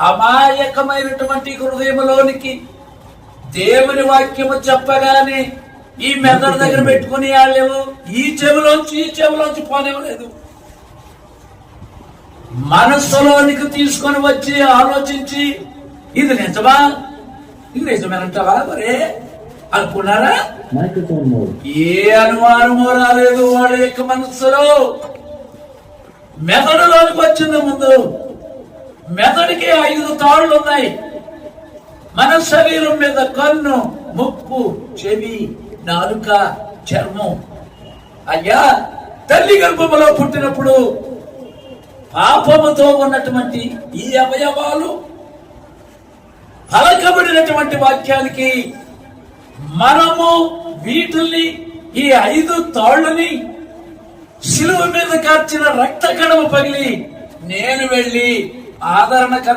అమాయకమైనటువంటి హృదయంలోనికి దేవుని వాక్యము చెప్పగానే ఈ మెదడు దగ్గర పెట్టుకుని వాళ్ళేమో ఈ చెవిలోంచి పోనివ్వలేదు. మనస్సులోనికి తీసుకొని వచ్చి ఆలోచించి ఇది నిజమేనంటావా మరే అనుకున్నారా? ఏ అనుమానమో రాలేదు వాళ్ళ యొక్క మనస్సులో. మెదడులోనికి వచ్చింది. ముందు మెదడుకి 5 తాళ్ళు ఉన్నాయి. మన శరీరం మీద కన్ను, ముక్కు, చెవి, నాలుక, చర్మం. అయ్యా, తల్లి గర్భములో పుట్టినప్పుడు పాపముతో ఉన్నటువంటి ఈ అవయవాలు పలకబడినటువంటి వాక్యానికి మనము వీటిల్ని ఈ 5 తాళ్ళని శిలువ మీద కార్చిన రక్త కణము పగిలి నేను వెళ్ళి ఆదరణకర్త